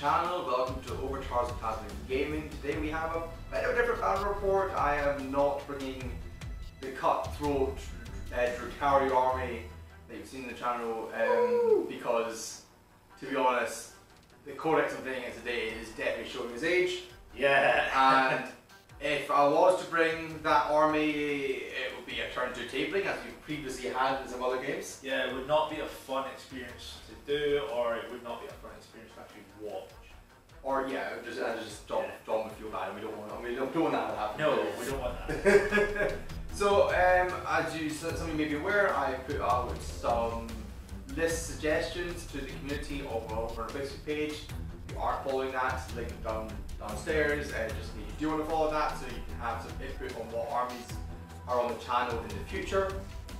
channel, welcome to Overcharged Plasma Gaming. Today we have a bit of a different battle report. I am not bringing the cutthroat Drukhari army that you've seen in the channel because, to be honest, the codex I'm playing it today is definitely showing his age. Yeah. And if I was to bring that army, it would be a turn to tabling as we've previously had in some other games. Yeah, it would not be a fun experience to do, or it would not be a fun experience to actually watch. Or yeah, just John would feel bad, and we don't want that to happen. No, we don't want that. So, as some of you may be aware, I put out some list suggestions to the community over our Facebook page. If you aren't following that, link downstairs, and just need you do want to follow that so you can have some input on what armies are on the channel in the future.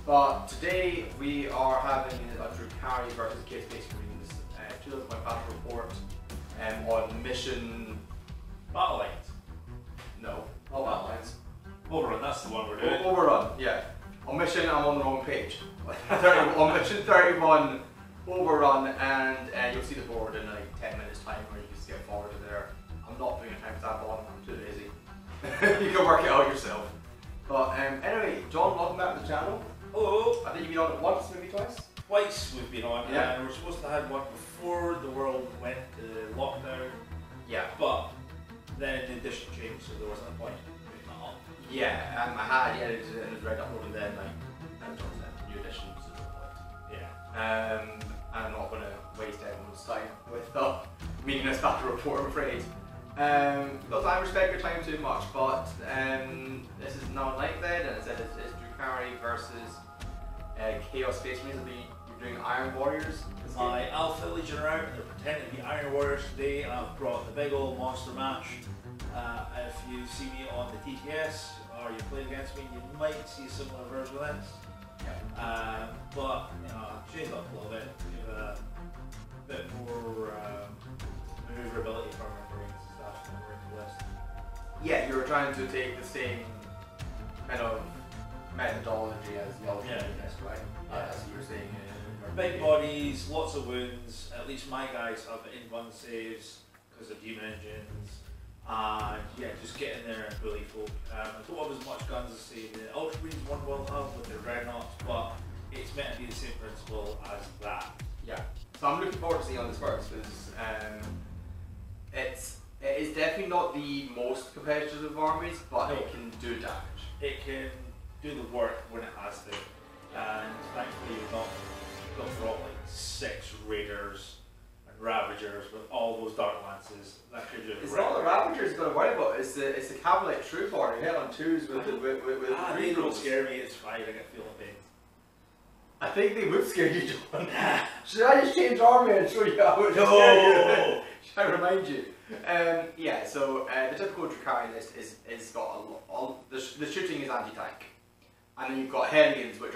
But today we are having a Drukhari versus Space Marines 2000 battle report on mission. Battle Lines. No, not Battle Lines. Overrun, that's the one we're doing. Overrun, yeah. On mission, I'm on the wrong page. On mission 31, Overrun, and you'll see the board in like 10 minutes time where you can skip forward to there. I'm not putting a timestamp on, I'm too lazy. You can work it out yourself. But anyway, John, welcome back to the channel. Hello. I think you've been on it once, maybe twice? Twice we've been on, yeah. And we're supposed to have one before the world went to lockdown. Yeah. But then the edition changed, so there wasn't a point in putting that on. Yeah, I had edited it and it was ready to upload, and then like, new edition, so no point. Yeah. And I'm not going to waste everyone's time with the meaningless battle report, I'm afraid. Because I respect your time too much, but this is not like that, and it said it's Drukhari versus Chaos Space Marines. We're doing Iron Warriors. My Alpha Legion are out, they're pretending to be Iron Warriors today, and I've brought the big old monster mash. If you see me on the TTS, or you play against me, you might see a similar version of this. Yeah. But, you know, I've changed up a little bit, give a bit more maneuverability from my Marines and stuff when we're in the list. Yeah, you were trying to take the same kind of methodology as the other units, right? Yeah. As you were saying. Big bodies, lots of wounds, at least my guys have in-run saves because of Deamon engines, and yeah, just get in there and bully folk. I don't have as much guns as say the Ultra Marines one will have with their dreadnoughts, but it's meant to be the same principle as that. Yeah, so I'm looking forward to seeing how this works because it is definitely not the most competitive of armies, but it can do damage. It can do the work when it has to, and thankfully you've not got to drop like 6 Raiders and Ravagers with all those Dark Lances. That could just it's not the Ravagers you've got to worry about, it's the Cavalry troop order. You hit on 2s with the they don't scare me, it's fine, I get feeling pain. I think they would scare you, John. Should I just change army and show you how it would scare you? Should I remind you? Yeah, so the typical Drukhari list is got all the shooting is anti-tank, and then you've got Hellions which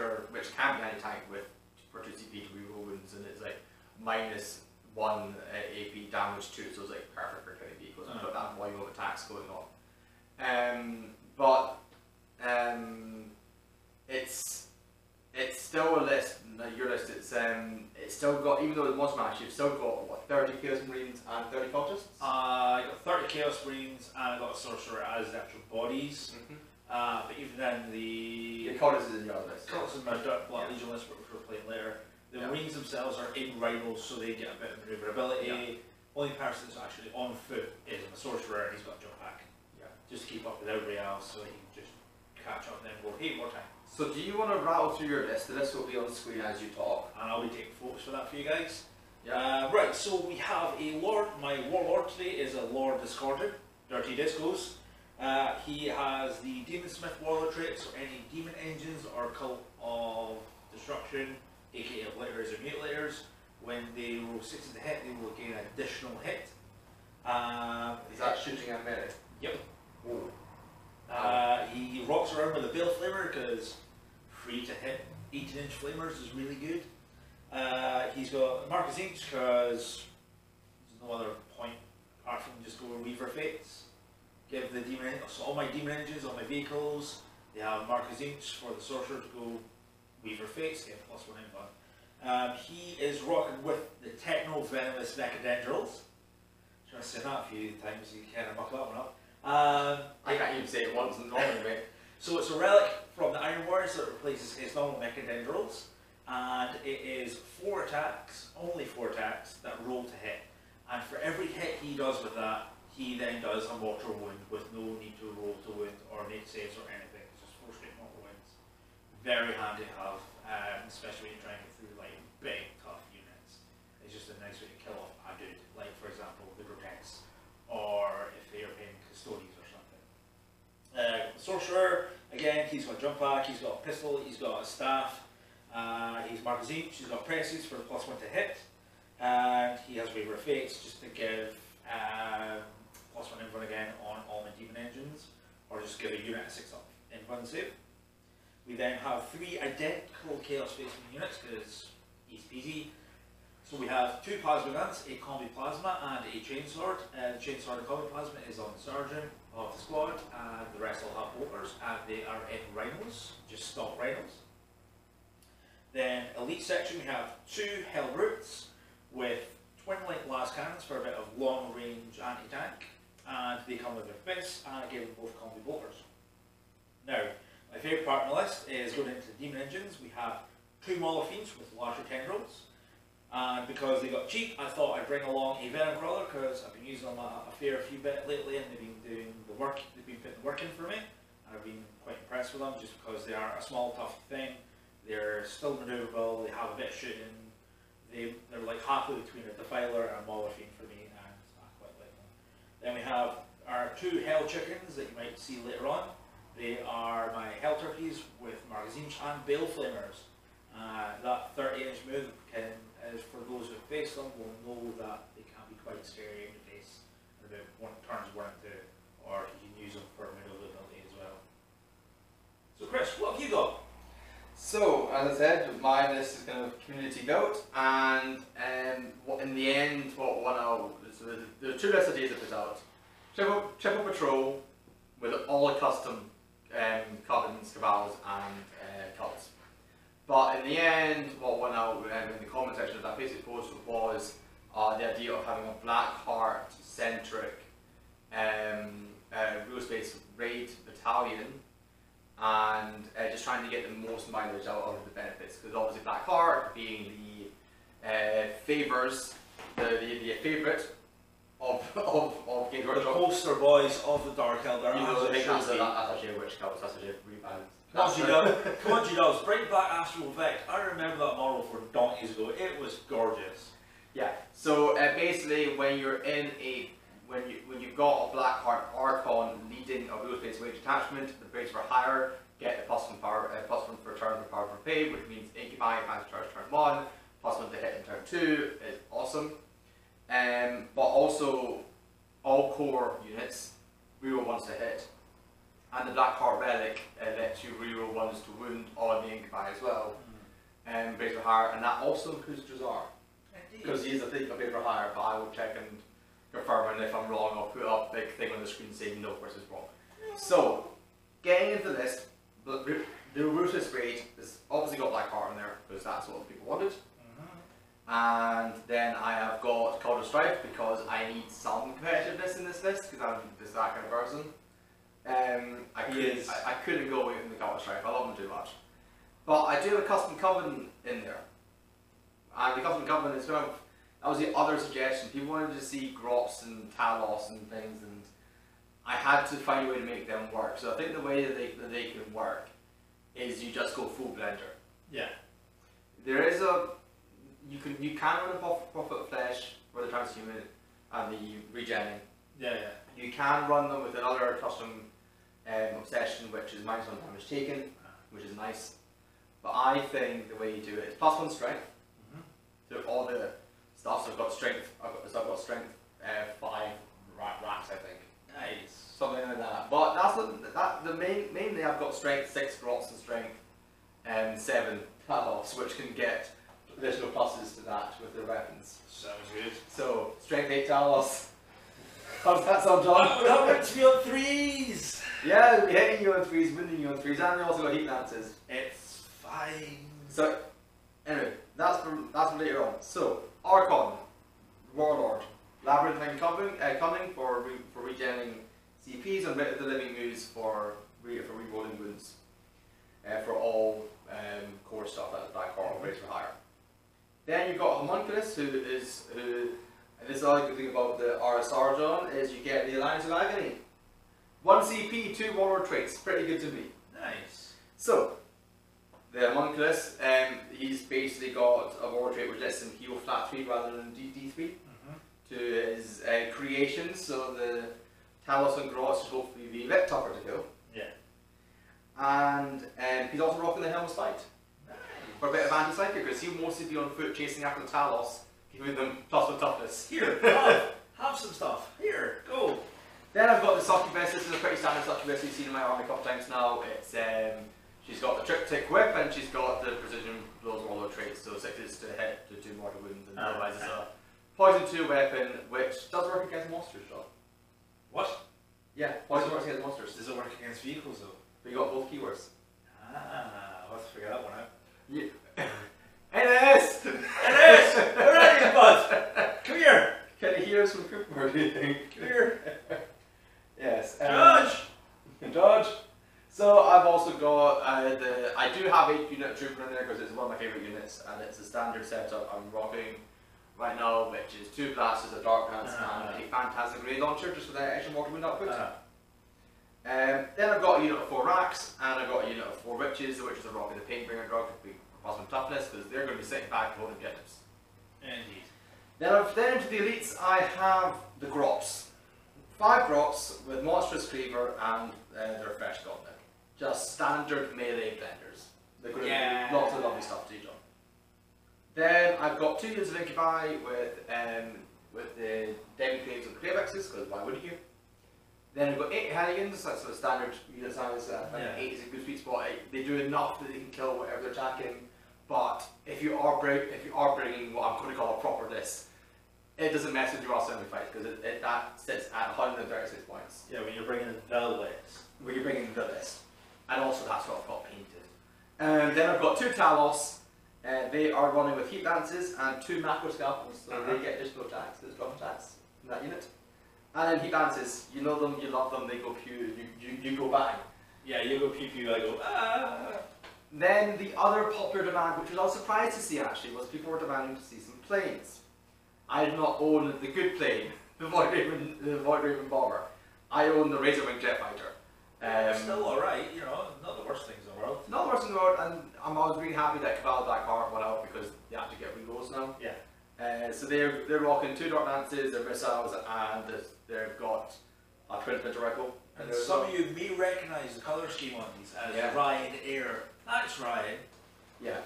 can be anti-tank with for 2 CP to reroll wounds, and it's like -1 AP damage too, so it's like perfect for killing vehicles. I've got that volume of attacks going on. It's still a list. Your list, it's still got, even though it's monster mash, you've still got what, 30 Chaos Marines and 30 cultists? I got 30 Chaos Marines and I got a Sorcerer as the actual bodies. But even then, the cultists is in your other list. Cultists in my Black Legion list, which we're playing later. The Marines themselves are in rhinos, so they get a bit of maneuverability. Only person that's actually on foot is a Sorcerer, and he's got a jump back. Just to keep up with everybody else, so he can just catch up and then go, hey, more time. So do you want to rattle through your list? The list will be on the screen as you talk. And I'll be taking photos for that for you guys. Right, so we have a Lord. My Warlord today is a Lord Discordant, Dirty Discos. He has the Demon Smith Warlord trait, so any demon engines or Cult of Destruction, aka Obliterators or Mutilators, when they roll 6 to hit, they will gain an additional hit. Is that shooting at melee? Yep. He rocks around with a Bale Flamer because free to hit 18-inch flamers is really good. He's got Marcus Inch because there's no other point apart from just go Weaver Fates. Give the demon, so all my demon engines, all my vehicles, they have Marcus Inch for the sorcerer to go Weaver Fates, get +1 invuln. He is rocking with the Techno Venomous Mechadendrils. say that a few times, you kind of muck that one up. I can't even say it once and normally, mate. So it's a relic from the Iron Wars that replaces his normal mechadendrils, and it is 4 attacks, only 4 attacks, that roll to hit. And for every hit he does with that, he then does a mortal wound with no need to roll to wound or make saves or anything. It's just 4 straight mortal wounds. Very handy to have, especially when you're trying to get through like big, tough units. It's just a nice way to kill off a dude, like for example the Grotesques, or if they're playing Custodies or something. Sorcerer, again, he's got a jump pack, he's got a pistol, he's got a staff, he's Martynas Lau, she's got presses for the +1 to hit, and he has Waver of Fates just to give +1 invuln again on all my demon engines, or just give a unit a 6 up invuln save. We then have 3 identical Chaos Spaceman units, because easy peasy. So we have 2 Plasma Guns, a Combi Plasma and a Chainsword. The Chainsword and Combi Plasma is on the Sergeant of the squad, and the rest all have bolters, and they are in Rhinos, just stock Rhinos. Then Elite section, we have 2 Hell Brutes with twin link blast cannons for a bit of long range anti-tank, and they come with their fists, and I gave them both combi bolters. Now, my favourite part of the list is going into the demon engines. We have 2 Molofiends with larger tendrils, and because they got cheap, I thought I'd bring along a Venom Crawler, because I've been using them a fair few bit lately, and they've been doing the work, they've been putting the work in for me, and I've been quite impressed with them, just because they are a small, tough thing. They're still manoeuvrable, they have a bit of shooting, they're like halfway between a Defiler and a Molofiend for me, and I quite like them. Then we have our 2 Hell Chickens that you might see later on. They are my Hell Turkeys with magazines and Bale Flamers. That 30-inch move is for those who face them will know that they can be quite scary in the face in about turns 1 and 2, or you can use them for maneuverability as well. So Chris, what have you got? So, as I said, my list is kind of community built, and in the end, so there are 2 lists of days I put out. Triple Patrol with all custom Covens, Cabals, and Cults. But in the end, what went out in the comment section of that basic post was the idea of having a Blackheart-centric rules-based raid battalion, and just trying to get the most mileage out of the benefits, because obviously Blackheart being the favours, the favourite of Game The poster boys of the Dark Elder. You know, that's actually a witch cult, that's actually a rebound. Come on, G-Dubs, bring back Astral Effect. I remember that model from donkeys ago, it was gorgeous. Yeah, so basically when you're in when you've got a Blackheart Archon leading a rules-based wage attachment, the base for hire, get the +1 power, +1 for turn for power for pay, which means Incubi, advanced charge turn 1, +1 to hit in turn 2 is awesome. But also all core units reroll 1s to hit, and the Blackheart Relic lets you reroll 1s to wound on the Incubi as well. Base for hire, and that also includes Drukhari, because he is a base for hire, but I will check and confirm, and if I'm wrong I'll put up a big thing on the screen saying no versus wrong. So, getting into the list, the Ruthless Raid has obviously got Blackheart in there, because that's what people wanted. And then I have got Cult of Strife, because I need some competitiveness in this list, because I'm just that kind of person. I couldn't go away from the Cult of Strife, I love them too much. But I do have a Custom Coven in there. And the Custom Coven is kind of, that was the other suggestion. People wanted to see Grops and Talos and things, and I had to find a way to make them work. So I think the way that they can work is you just go full blender. Yeah. There is you can run a Prophet of Flesh for the transhuman and the regenning. Yeah. You can run them with another custom obsession, which is -1 damage taken, which is nice. But I think the way you do it is +1 strength. So all the stuff. So I've got strength. I've got strength 5 racks, I think. Nice. Something like that. But that's mainly I've got strength 6 Grots and strength 7 Talos, which can get additional pluses to that with their weapons. Sounds good. So strength 8 Talos. How's that sound, John? That works me on 3s! Yeah, they'll be hitting you on 3s, winning you on 3s, and they also got heat lances. It's fine. So, anyway, that's for later on. So, Archon, Warlord, Labyrinthine coming for regenerating CPs, and Writ of the Living Muse for rerolling wounds. For all core stuff like Black Heart or Race for Hire. Then you've got Homunculus, and this is the good thing about the RSR John, is you get the Alliance of Agony. 1 CP, 2 warlord traits, pretty good to me. Nice. So, the Homunculus, he's basically got a warlord trait which lets him heal flat 3 rather than D3 to his creations, so the Talos and Gross should hopefully be a bit tougher to kill. Yeah. And he's also rocking the Helm of Spite. Nice. For a bit of anti-psychic, because he'll mostly be on foot chasing after the Talos, giving them +1 toughness. Here, have some stuff. Here, go. Then I've got the Succubus. This is a pretty standard Succubus you've seen in my army a couple times now. It's she's got the Triptych Whip and she's got the Precision Blows Warlord traits, so 6 to hit to 2 mortal wounds, and otherwise it's a Poison 2 weapon which does work against monsters, John. What? Yeah, poison works against monsters. Does it work against vehicles though? But you got both keywords. I'll have to figure that one out. Yeah. NS! NS! Where are you, bud? Come here! Can you hear us from Cooper, do you think? Come here! Yes. Dodge! Dodge! So I've also got, I do have 8 unit trooper in there because it's one of my favourite units, and it's a standard setup I'm rocking right now, which is 2 blasters, a dark lance, and a Phantasm Grey launcher, just for that extra mortal wound output. Then I've got a unit of 4 racks, and I've got a unit of 4 witches. The witches are rocking the Paintbringer drug to be +1 toughness, because they're going to be sitting back holding objectives. Indeed. Then into the elites, I have the Grops. 5 Grops with Monstrous Cleaver and their Fresh Gauntlet. Just standard melee blenders. They're going to do lots of lovely stuff to each other. Then I've got 2 units of Incubi with the Demi Craves and Cravexes, because why wouldn't you? Then I've got 8 Hellions, that's a standard unit size. 8 is a good sweet spot. They do enough that they can kill whatever they're attacking. But if you are bringing what I'm going to call a proper list, it doesn't mess with your R70 fight, because that sits at 136 points. Yeah, when you're bringing in the list. When you're bringing in the list. And also that's what I've got painted. Then I've got 2 Talos. They are running with Heat Dances and 2 Macro Scalpels, so they get additional attacks, there's drop attacks in that unit. And then Heat Dances, you know them, you love them, they go pew, you go bang. Yeah, you go pew pew, I go ah. Then the other popular demand, which was I was surprised to see actually, was people were demanding to see some planes. I did not own the good plane, the Void Raven bomber. I own the Razorwing jet fighter. Still alright, you know, not the worst things in the world. Not the worst in the world, and I was really happy that Cabal Black Heart went out because they actually get rerolls now. Yeah. So they're rocking 2 Dark Lances, their missiles, and they've got a Twin Splinter Rifle. And some of you may recognise the colour scheme on these as Ryan Air. That's Ryan. Yeah.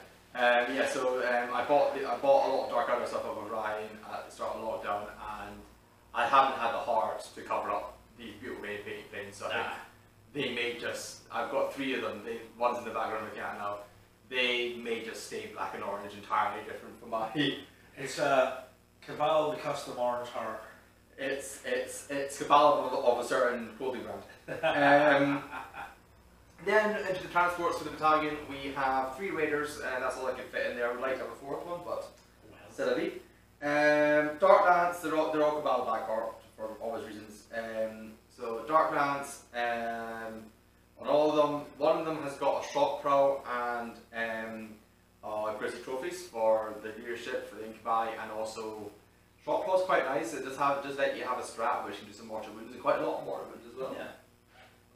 So I bought a lot of Dark Outer stuff over Ryan at the start of lockdown, and I haven't had the heart to cover up these beautiful painted planes, so I think they may just, I've got 3 of them, one's in the background looking at now, they may just stay black and orange, entirely different from my... It's Cabal the custom orange heart. It's Cabal of a certain clothing brand. Then into the transports for the battalion, we have 3 raiders, and that's all I can fit in there. I would like to have a 4th one, but c'est la vie. Dark Lance, they're all Cabal Black Heart for obvious reasons. So Dark Lance, on all of them, one of them has got a Shock Pro and Gritty Trophies for the leadership, for the Incubi, and also Shock Pro is quite nice. It does let you have a strat which can do some mortal wounds, and quite a lot of mortal wounds as well. Yeah.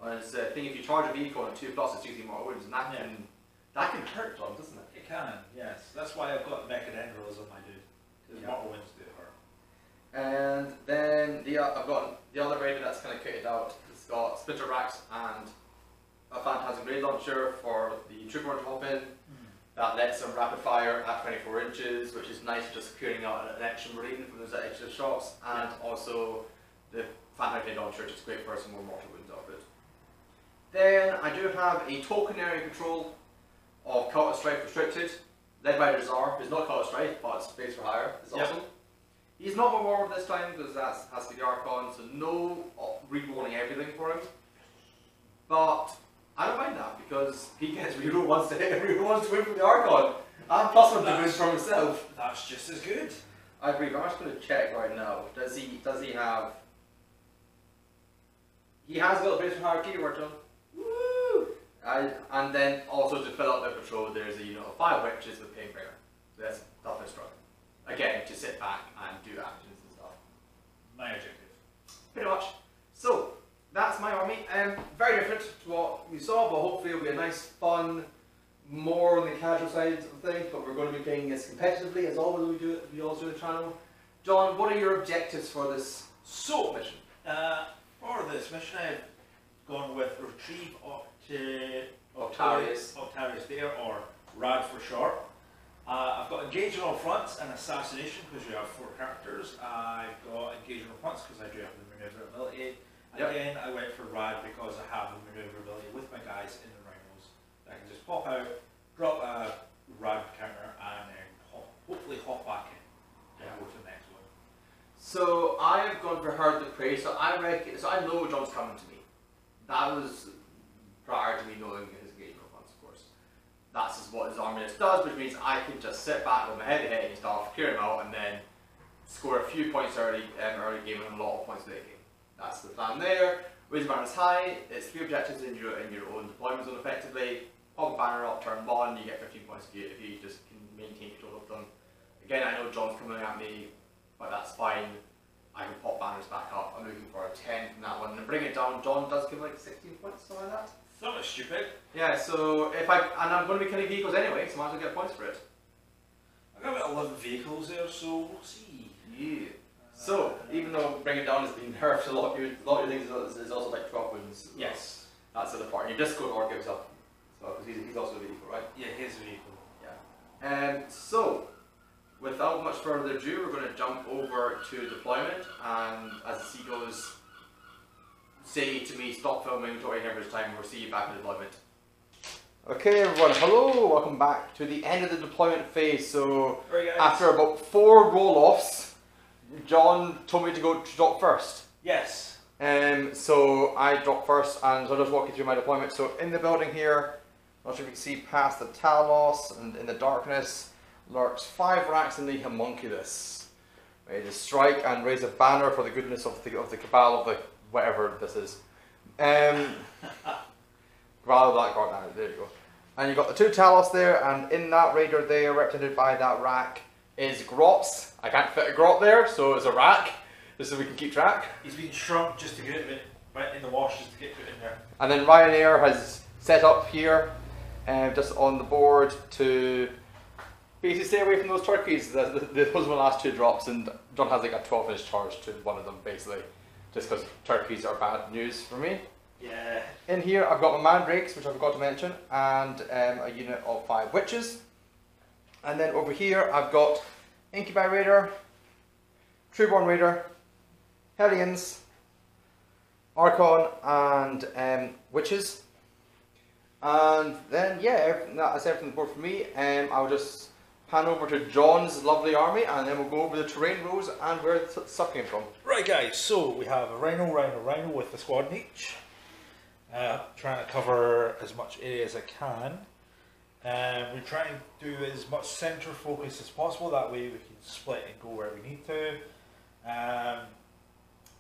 And it's the thing, if you charge a vehicle and 2+ is 60 mortal wounds, and that can hurt, John, doesn't it? It can, yes. That's why I've got Mechadendros on my dude. Because mortal wounds do hurt. And then I've got the other Raven that's kind of kitted out. It's got Splinter Racks and a Phantasm Grade Launcher for the Trooper to hop in. That lets them rapid fire at 24 inches, which is nice, just clearing out an extra Marine from those extra shots. And also the Phantasm Grade Launcher, which is great for some more mortal wounds output. Then I do have a token area control of Cult of Strife Restricted, led by Rizar, who's not Cult of Strife, but it's Space for Hire. It's awesome. He's not my warlord this time because that has to be the Archon, so no rerolling everything for him. But I don't mind that because he gets reroll once to hit and reroll once to win from the Archon, and +1 to win from himself. That's just as good. I agree. I'm just going to check right now. Does he have? He has got a bit of hierarchy worked on. Woo! And then also to fill out the patrol, there's a unit of 5 witches with Painbringer. So that's toughness struggle. Again, to sit back and do actions and stuff. My objective. Pretty much. So that's my army. Very different to what we saw, but hopefully it'll be a nice, fun, more on the casual side of things. But we're going to be playing this competitively, as always we always do the channel. John, what are your objectives for this mission? For this mission, I've gone with Retrieve Octarius there, or RAD for short. I've got Engage on all fronts and Assassination because you have 4 characters. I've got Engage on all fronts because I do have the maneuverability. Again, I went for RAD because I have the maneuverability with my guys in the rhinos. I can just pop out, drop a RAD counter, and then hopefully hop back in and go to the next one. So I have gone for Herd the Prey. So I know John's coming to me. That was prior to me knowing his engagement funds, of course. That's just what his army list does, which means I can just sit back with my head hitting stuff, clear him out, and then score a few points early game and a lot of points late game. That's the plan there. Wisdom banner is high. It's 3 objectives in your own deployment zone effectively. Pop a banner up, turn 1, you get 15 points if you just can maintain control of them. Again, I know John's coming at me, but that's fine. I can pop banners back up. I'm looking for a 10 from that one and bring it down. John does give like 16 points, something like that. Something stupid. I'm going to be killing vehicles anyway, so I might as well get points for it. I've got about 11 vehicles there, so we'll see. Yeah. So, even though bring it down has been nerfed, a lot of your things is also like 12 wounds. Yes. That's the other part. Your Discord or gives up. So, because he's also a vehicle, right? Yeah, his vehicle. Yeah. So, without much further ado, we're going to jump over to deployment, and as the seagulls say to me, stop filming, don't hear this time, we'll see you back in deployment. Okay everyone, hello, welcome back to the end of the deployment phase. So, after about 4 roll-offs, John told me to go to drop first. Yes. So I dropped first, and so I'll just walk you through my deployment. So in the building here, not sure if you can see past the Talos, and in the darkness lurks 5 racks in the homunculus, ready to strike and raise a banner for the goodness of the cabal of the whatever this is. Cabal of Blackguard, now there you go. And you've got the 2 Talos there, and in that raider there, represented by that rack, is Grots. I can't fit a Grot there, so it's a rack, just so we can keep track. He's been shrunk just to get it right in the wash, just to get it in there. And then Ryanair has set up here, just on the board to basically stay away from those turkeys. Those were the last 2 drops, and John has like a 12-inch charge to one of them, basically, just because turkeys are bad news for me. Yeah. In here, I've got my mandrakes, which I forgot to mention, and a unit of 5 witches. And then over here, I've got Incubi Raider, Trueborn Raider, Hellions, Archon, and witches. And then, yeah, that's everything on the board for me. I'll just pan over to John's lovely army, and then we'll go over the terrain rules and where the stuff came from. Right, guys, so we have a Rhino with a squad in each. Trying to cover as much area as I can. We're trying to do as much centre focus as possible, that way we can split and go where we need to.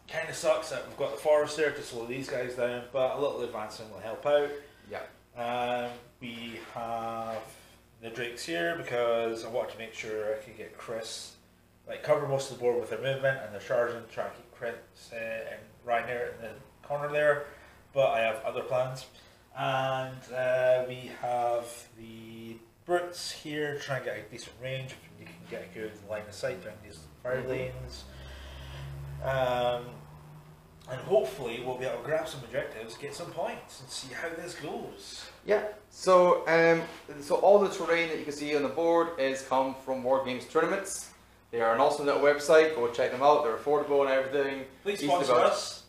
Kind of sucks that we've got the forest there to slow these guys down, but a little advancing will help out. Yeah. We have the Drakes here because I want to make sure I can get Chris, like cover most of the board with their movement and their charging, try and keep Chris and Ryanair in the corner there, but I have other plans. And we have the Brutes here, trying to get a decent range, if you can get a good line of sight during these fire lanes. And hopefully we'll be able to grab some objectives, get some points, and see how this goes. Yeah, so all the terrain that you can see on the board is come from War Games tournaments. They are an awesome little website, go check them out, they're affordable and everything. Please sponsor us.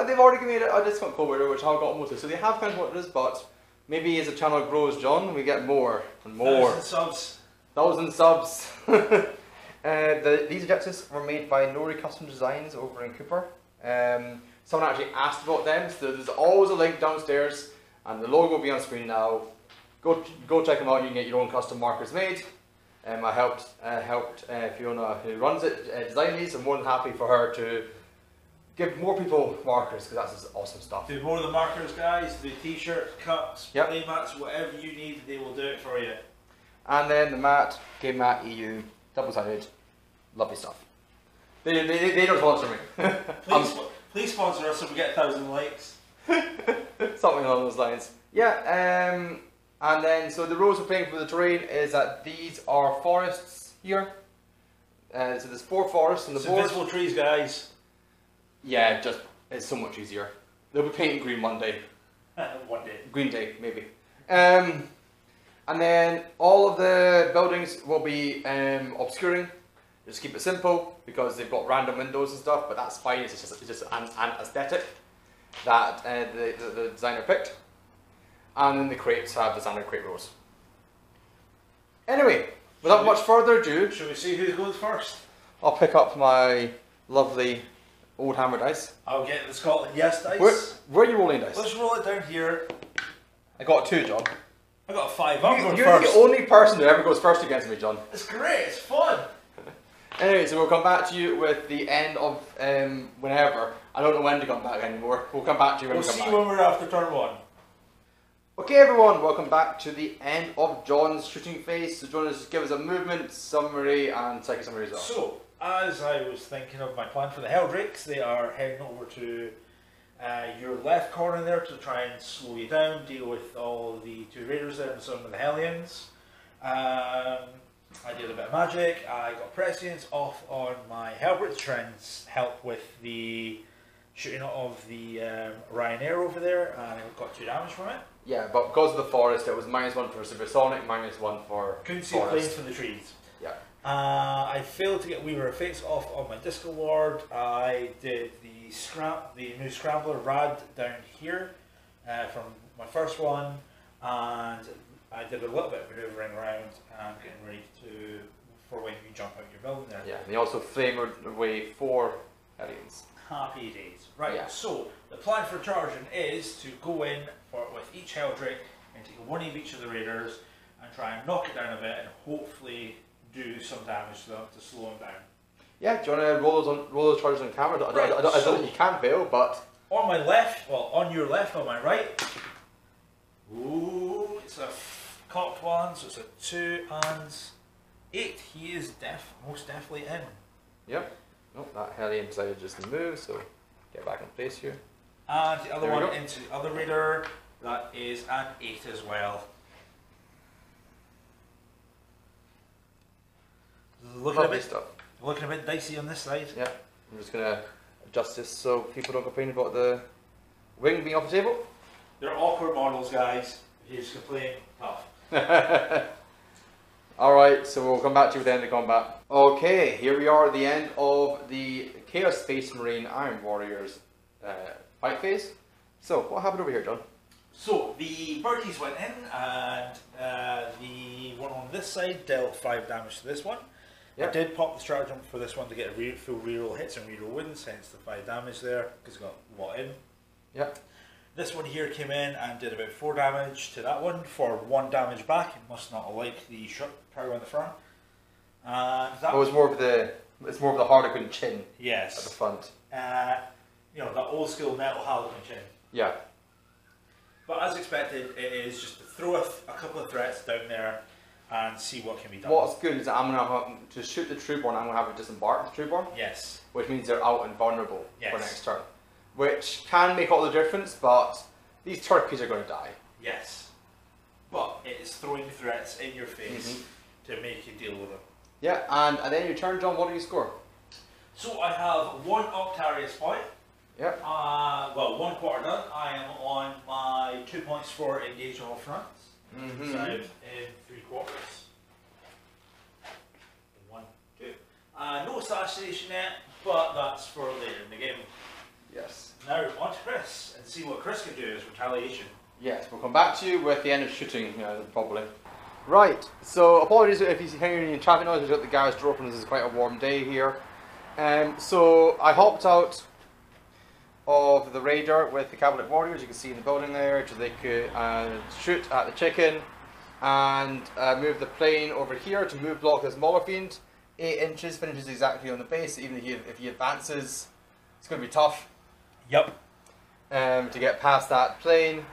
They've already given me a discount code, which I've got most of, so they have kind of what it is, but maybe as the channel grows, John, we get more and more. 1,000 subs. 1,000 subs. These objectives were made by Nori Custom Designs over in Cooper. Someone actually asked about them, so there's always a link downstairs, and the logo will be on screen now. Go check them out, you can get your own custom markers made. I helped Fiona, who runs it, design these. I'm more than happy for her to give more people markers, because that's just awesome stuff. Do more of the markers, guys. Do t-shirts, cups, Yep. play mats, whatever you need, they will do it for you. And then the mat, Game Mat EU, double-sided, lovely stuff. They don't sponsor me. Please sponsor us so we get 1,000 likes. Something along those lines. Yeah, and then, so the rules we're playing for the terrain is that these are forests here. So there's 4 forests on the board. Invisible trees, guys. Yeah, just, it's so much easier. They'll be painting green one day. One day. Green day, maybe. And then all of the buildings will be obscuring. Just keep it simple, because they've got random windows and stuff, but that's fine, it's just an aesthetic that the designer picked. And then the crates have the standard crate rows. Anyway, without much further ado, Shall we see who goes first? I'll pick up my lovely old hammer dice. I'll get the Scotland Yes dice. Where are you rolling dice? Let's roll it down here. I got 2, John. I got a 5. I'm going You're first. the only person who ever goes first against me, John. It's great, it's fun. Anyway, so we'll come back to you with the end of whenever. I don't know when to come back anymore. We'll come back to you when we come back. We'll see when we're after turn 1. Okay everyone, welcome back to the end of John's shooting phase. So John, just give us a movement summary and second summary as well. So, as I was thinking of my plan for the Helldrakes, they are heading over to your left corner there to try and slow you down, deal with all the 2 raiders there and some of the Hellions. I did a bit of magic. I got prescience off on my Hellbrit to try and help with the shooting of the Ryanair over there, and I got 2 damage from it. Yeah, but because of the forest, it was -1 for supersonic, -1 for Couldn't see planes from the trees. Yeah. I failed to get Weaver of Fates off on my Disco Lord. I did the new Scrambler Rad down here from my first one, and I did a little bit of maneuvering around and getting ready for when you jump out your building there. Yeah, and he also flavoured away 4 aliens. Happy days. Right, Yeah. so the plan for charging is to go in with each Helldrake and take 1 of each of the raiders and try and knock it down a bit and hopefully do some damage to them to slow them down. Yeah, do you want to roll those charges on camera? I don't think you can fail, but... On my left, well, on your left, on my right. Ooh, it's a cocked one, so it's a 2 and 8. He is most definitely in. Yep. Nope, that Hellion decided just to move, so get back in place here. And the other There we one go. into the other raider, that is an 8 as well. Lovely stuff. Looking a bit dicey on this side. Yeah, I'm just going to adjust this so people don't complain about the wing being off the table. They're awkward models, guys. If you just complain, tough. Alright, so we'll come back to you at the end of the combat. Okay, here we are at the end of the Chaos Space Marine Iron Warriors fight phase. So, what happened over here, John? So, the birdies went in, and the one on this side dealt 5 damage to this one. Yep. I did pop the stratagem for this one to get a full reroll hits and reroll wins, hence the 5 damage there, because it got a lot in. Yep. This one here came in and did about 4 damage to that one for 1 damage back. It must not like the shot power on the front. And that it's more of the Harlequin chin at the yes. front. You know, that old school metal Harlequin chin. Yeah. But as expected, it is just to throw a couple of threats down there and see what can be done. What's good is that I'm going to have to shoot the Trueborn, I'm going to have to disembark the Trueborn. Yes. Which means they're out and vulnerable Yes. for next turn. Which can make all the difference, but these turkeys are going to die. Yes. But it is throwing threats in your face to make you deal with them. Yeah, and at the end of your turn, John, what do you score? So I have 1 Octarius point. Yep. Well, 1 quarter done. I am on my 2 points for engage all fronts. So I'm in 3 quarters. 1, 2. No assassination yet, but that's for later in the game. Yes. Now on to Chris and see what Chris can do as retaliation. Yes, we'll come back to you with the end of shooting, probably. Right, so apologies if you hear any traffic noise, we've got the garage door open, this is quite a warm day here. So I hopped out of the Raider with the Cabinet Warriors, you can see in the building there, so they could shoot at the chicken and move the plane over here to move block this Mauler Fiend. 8 inches, finishes exactly on the base. Even if he advances, it's going to be tough. Yep. To get past that plane,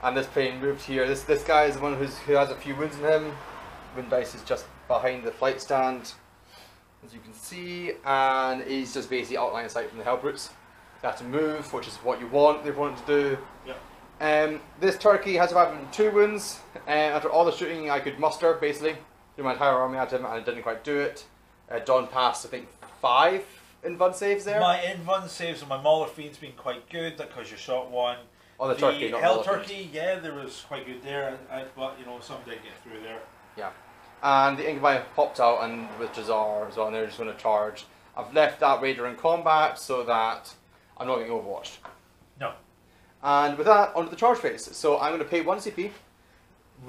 and this plane moved here. This guy is the one who has a few wounds in him. Wound dice is just behind the flight stand, as you can see, and he's just basically outlining sight from the help routes. They have to move, which is what you want. They want to do. Yep. This turkey has survived 2 wounds. After all the shooting I could muster, basically, threw my entire army at him, and I didn't quite do it. John passed, I think, 5 invuln saves there. My invuln saves on my Mauler Fiend's been quite good because you shot one. On the turkey, not Hell Mauler Turkey, Fiend. yeah, there was quite good there, but you know, some did get through there. Yeah. And the Incubi popped out and with Jazar as well, and they're just going to charge. I've left that Raider in combat so that I'm not getting overwatched. No. And with that, onto the charge phase. So I'm going to pay 1 CP.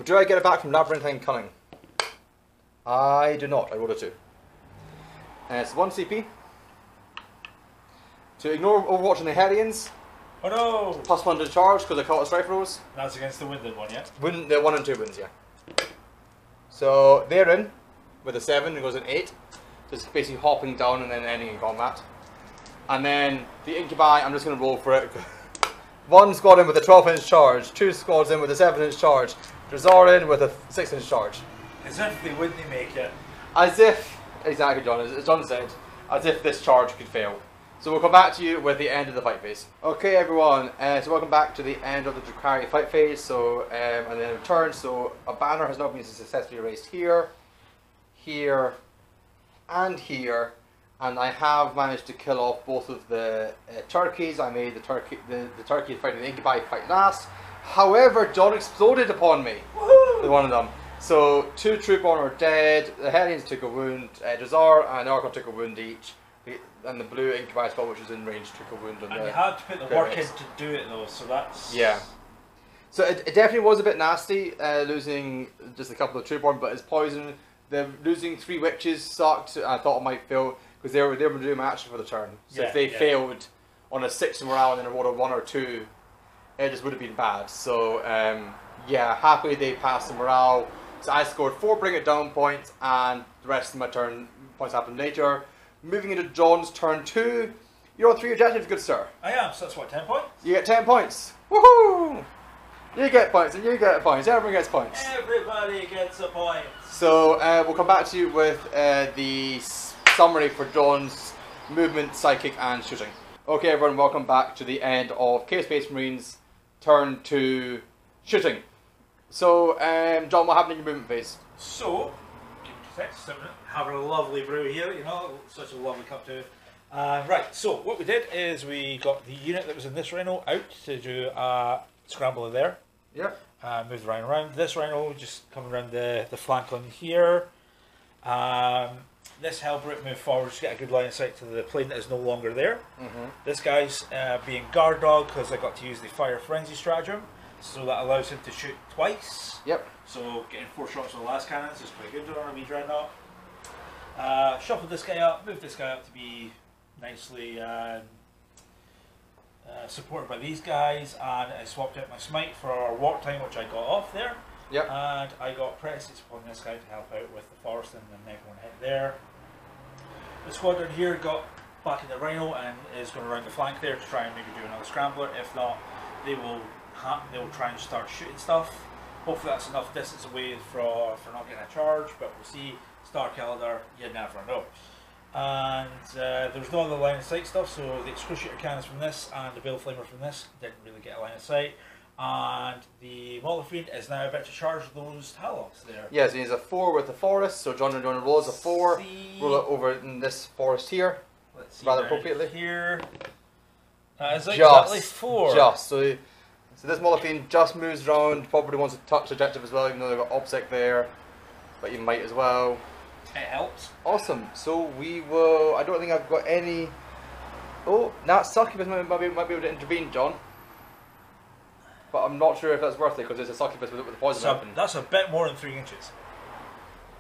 Do I get it back from Labyrinthine Cunning? I do not. I rolled a 2. It's 1 CP. To ignore overwatch on the Hellions. Oh no! +1 to charge because I caught a Strife Rose. That's against the winded one, yeah? The 1 and 2 wins, yeah. So they're in with a 7, it goes an 8. Just basically hopping down and then ending in combat. And then the Incubi, I'm just going to roll for it. 1 squad in with a 12-inch charge, 2 squads in with a 7-inch charge, Drazar in with a 6-inch charge. As if they wouldn't make it. As if, exactly John, as John said, as if this charge could fail. So we'll come back to you with the end of the fight phase. Okay everyone, so welcome back to the end of the Drukhari fight phase. So, and then return, so a banner has now been successfully erased here, here, and here. And I have managed to kill off both of the turkeys. I made the turkey fighting the Incubi fight last. However, John exploded upon me with one of them. So 2 Troopborn are dead. The Hellions took a wound. Jazar and Archon took a wound each. And the blue Incubi spell, which is in range, took a wound on and the. you had to put the work in to do it though, so that's. Yeah. So it definitely was a bit nasty, losing just a couple of Troopborn, but it's poison. Losing 3 witches sucked. I thought it might fail because they were doing action for the turn. So if they failed on a 6 morale and then rolled a 1 or 2, it just would have been bad. So yeah, happily they passed the morale. So I scored 4 bring it down points, and the rest of my turn points happened later. Moving into John's turn 2, you're on 3 objectives, good sir. I am, so that's what, 10 points? You get 10 points. Woohoo! You get points and you get points. Everyone gets points. Everybody gets a point. So we'll come back to you with the summary for John's movement, psychic, and shooting. Okay, everyone, welcome back to the end of Chaos Space Marines turn 2 shooting. So, John, what happened in your movement phase? So, having a lovely brew here, you know, such a lovely cup too. Right, so what we did is we got the unit that was in this rhino out to do a scrambler there. Yep. Move the rhino around. This rhino just coming around the flank on here. This Hellbrute moved forward to get a good line of sight to the plane that is no longer there. This guy's being guard dog because I got to use the fire frenzy stratagem, so that allows him to shoot twice. Yep. So getting 4 shots on the last cannons is quite good on a wee dreadnought. Shuffled this guy up, moved this guy up to be nicely supported by these guys, and I swapped out my smite for our warp time, which I got off there. Yep. And I got presence upon this guy to help out with the forest and the neck one hit there. The squadron here got back in the rhino and is going to round the flank there to try and maybe do another scrambler. If not, they will try and start shooting stuff. Hopefully that's enough distance away for not getting a charge, but we'll see. Star Calendar, you never know. And there was no other line of sight stuff, so the excruciator cannons from this and the Bill Flamer from this didn't really get a line of sight. And the Mauler Fiend is now about to charge those Talons there. Yeah, so he has a 4 with the forest, so John rolls a 4, roll it over in this forest here, let's see rather appropriately. Here. That is exactly 4. So this Mauler Fiend just moves around, probably wants to touch the objective as well, even though they've got OBSEC there, but you might as well. It helps. Awesome, so we will, I don't think I've got any, oh, that succubus might be able to intervene, John. But I'm not sure if that's worth it because there's a succubus with the poison weapon. That's a bit more than 3 inches.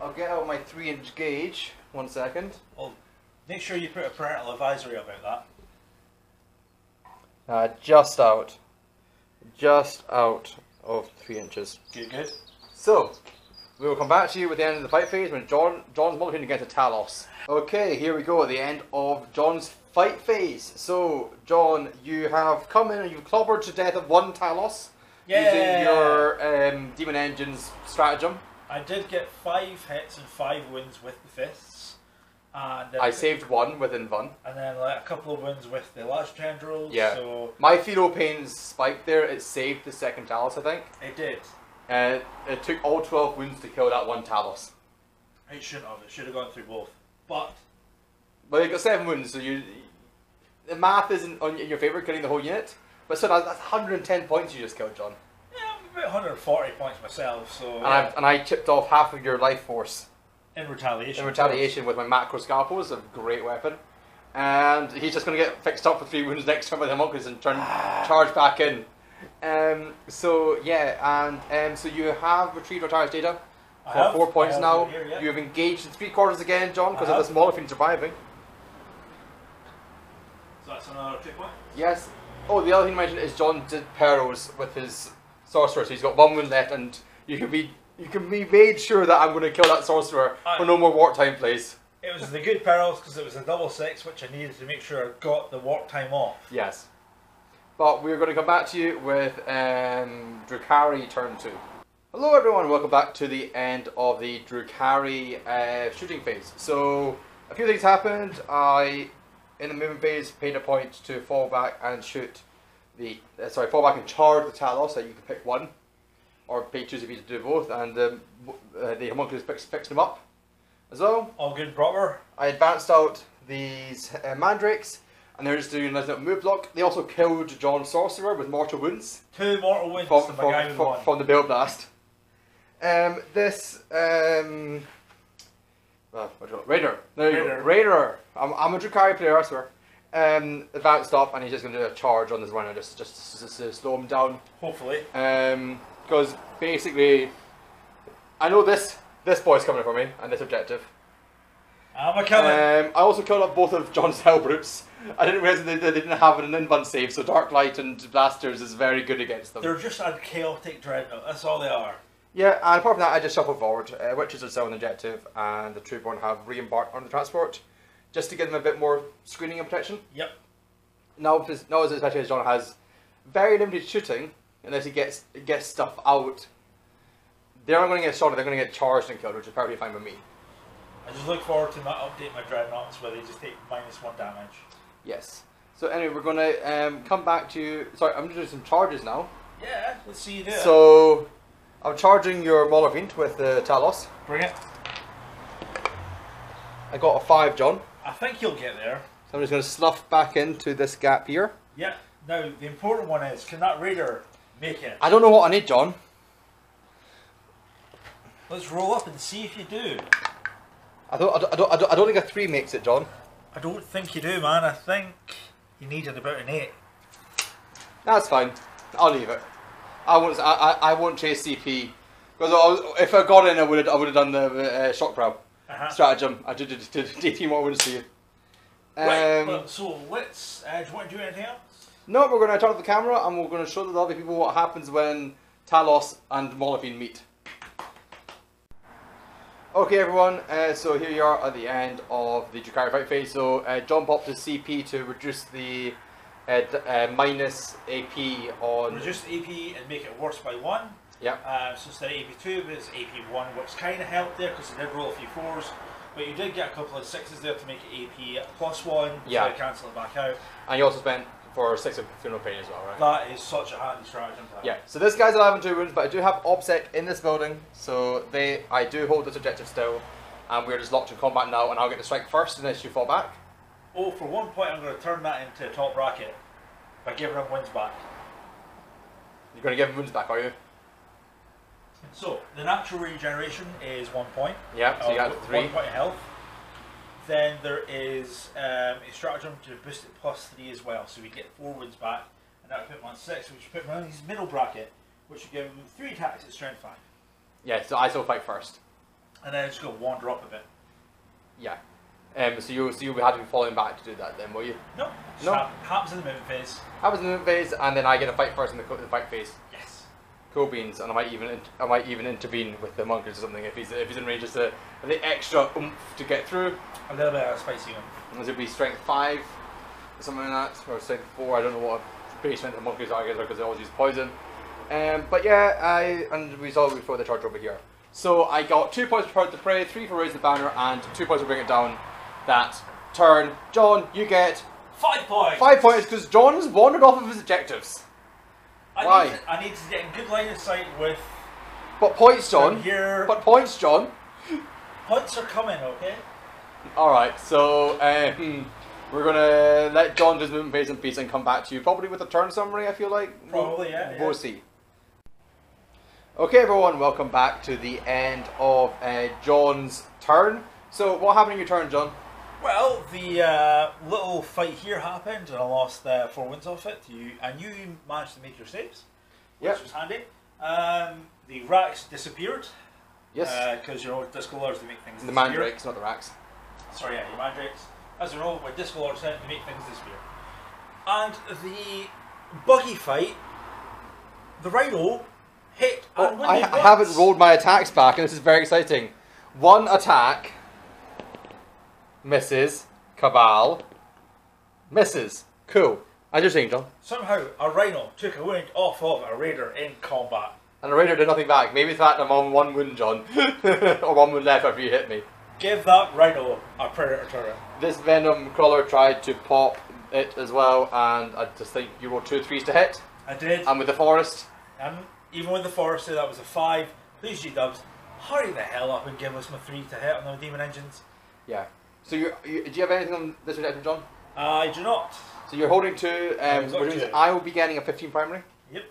I'll get out my 3-inch gauge. 1 second. Well, make sure you put a parental advisory about that. Just out of 3 inches. Good. So We will come back to you with the end of the fight phase when John's mulliganing against a Talos. Okay, here we go at the end of John's fight phase. So, John, you have come in and you've clobbered to death of one Talos using your Demon Engine's stratagem. I did get 5 hits and 5 wins with the fists. And I saved one with Invun. And then like, a couple of wins with the large tendrils. Yeah. So my Philo Pain's spike there, it saved the second Talos, I think. It did. It took all 12 wounds to kill that one Talos. It shouldn't have. It should have gone through both. But you got 7 wounds, so the math isn't in your favour, killing the whole unit. But still, that's 110 points you just killed, John. Yeah, I'm about 140 points myself. So and I chipped off half of your life force. In retaliation. In retaliation with my macro scalpels, a great weapon. And he's just going to get fixed up for 3 wounds next time with the homunculus and charge back in. So yeah, and so you have retrieved Overcharged data for 4 points now. Here, yeah. You have engaged in 3/4 again, John, because of this Molothin surviving. So that's another 2 point? Yes. Oh, the other thing to mention is John did perils with his sorcerer, so he's got 1 wound left, and you can be made sure that I'm going to kill that sorcerer for no more wartime plays. It was the good perils because it was a double 6, which I needed to make sure I got the warp time off. Yes. But we're going to come back to you with Drukhari turn 2. Hello everyone, welcome back to the end of the Drukhari shooting phase. So, a few things happened. In the movement phase, paid a point to fall back and shoot fall back and charge the Talos, so you can pick one. Or pay 2 CP to do both, and the homunculus picks them up as well. All good, proper. I advanced out these mandrakes, and they're just doing a little move block. They also killed John's sorcerer with mortal wounds. 2 mortal wounds from the Bale Blast. Raider. There you go. Raider. I'm a Drukhari player, I swear. Advanced up, and he's just going to do a charge on this runner, just to slow him down. Hopefully. Because basically, I know this boy's coming for me, and this objective. I'm a killer. I also killed up both of John's Hellbrutes. I didn't realise they didn't have an invuln save, so Dark Light and Blasters is very good against them. They're just a chaotic dreadnought, that's all they are. Yeah, and apart from that, I just shuffled forward. Witches are still on the objective, and the Troopborn have re-embarked on the transport, just to give them a bit more screening and protection. Yep. Now, especially as John has very limited shooting, unless he gets stuff out, they're not going to get shot, they're going to get charged and killed, which is perfectly fine with me. I just look forward to update my dreadnoughts where they just take -1 damage. Yes. So anyway, we're going to come back to... Sorry, I'm going to do some charges now. Yeah, let's see you do it. So, I'm charging your Molothin with the Talos. Bring it. I got a 5, John. I think you'll get there. So I'm just going to slough back into this gap here. Yeah. Now, the important one is, can that Raider make it? I don't know what I need, John. Let's roll up and see if you do. I don't think a 3 makes it, John. I don't think you do, man. I think you needed about an 8. That's fine. I'll leave it. I won't chase CP because if I got in, I would have done the shock prow stratagem. I did DT more would see you. Right. Well, so let's. Do you want to do anything else? No, we're going to turn off the camera and we're going to show the other people what happens when Talos and Molothin meet. Okay everyone, so here you are at the end of the Drukhari fight phase. So jump up to CP to reduce the minus AP on... Reduce the AP and make it worse by 1. Yep. So instead of AP2, it's AP1, which kind of helped there because it did roll a few 4s. But you did get a couple of 6s there to make it AP +1, yeah. So cancel it back out. And you also spent for 6 of Funeral Pain as well, right? That is such a handy stratagem to have. Yeah, so this guy's alive on 2 wounds, but I do have OBSEC in this building, so I do hold this objective still, and we're just locked in combat now, and I'll get the strike first unless you fall back. Oh, for 1 point I'm going to turn that into a top bracket by giving him wins back. You're going to give him wounds back, are you? So, the natural regeneration is 1 point. Yeah, so you got 3. 1 point of health. Then there is a stratagem to boost it +3 as well, so we get 4 wounds back, and that would put him on 6, which would put him on his middle bracket, which would give him 3 attacks at strength 5. Yeah, so I still fight first. And then it's going to wander up a bit. Yeah. So you'll have to be falling back to do that then, will you? No. No. Happens in the movement phase. Happens in the movement phase, and then I get a fight first in the fight phase. Yes. Cool beans, and I might even intervene with the monkeys or something if he's in range, just the extra oomph to get through. A little bit of a spicy one. This would be strength 5, or something like that, or strength 4. I don't know what base strength the monkeys are because they always use poison. But yeah, and we saw it before the charge over here. So I got 2 points for Part of the Prey, 3 for Raise the Banner, and 2 points for Bring It Down that turn. John, you get 5 points! 5 points because John's wandered off of his objectives. Why? I need to get in good line of sight with... But points, John. Here. But points, John. Points are coming, okay? Alright, so we're going to let John do his movement phase in peace and come back to you, probably with a turn summary, I feel like. Probably, yeah. We'll see. Okay everyone, welcome back to the end of John's turn. So what happened in your turn, John? Well, the little fight here happened and I lost 4 wins off it. And you managed to make your saves, which was handy. The racks disappeared. Yes. Because you know with disco lords they make things The disappear. mandrakes, not the racks. Sorry, yeah, your mandrakes. As you know, with disco lords tend to make things disappear. And the buggy fight, the rhino hit and I haven't rolled my attacks back, and this is very exciting. 1 attack, misses, Cabal, misses. Cool. As you're saying, John. Somehow, a rhino took a wound off of a raider in combat. And the raider did nothing back. Maybe it's that I'm on 1 wound, John. Or 1 wound left after you hit me. Give that rhino a predator turret. This venom crawler tried to pop it as well, and I just think you rolled 2 3s to hit. I did. And with the forest. And even with the forester, that was a 5. Please, G-dubs, hurry the hell up and give us my 3 to hit on the demon engines. Yeah. So do you have anything on this objective, John? I do not. So you're holding 2, which means I will be getting a 15 primary. Yep.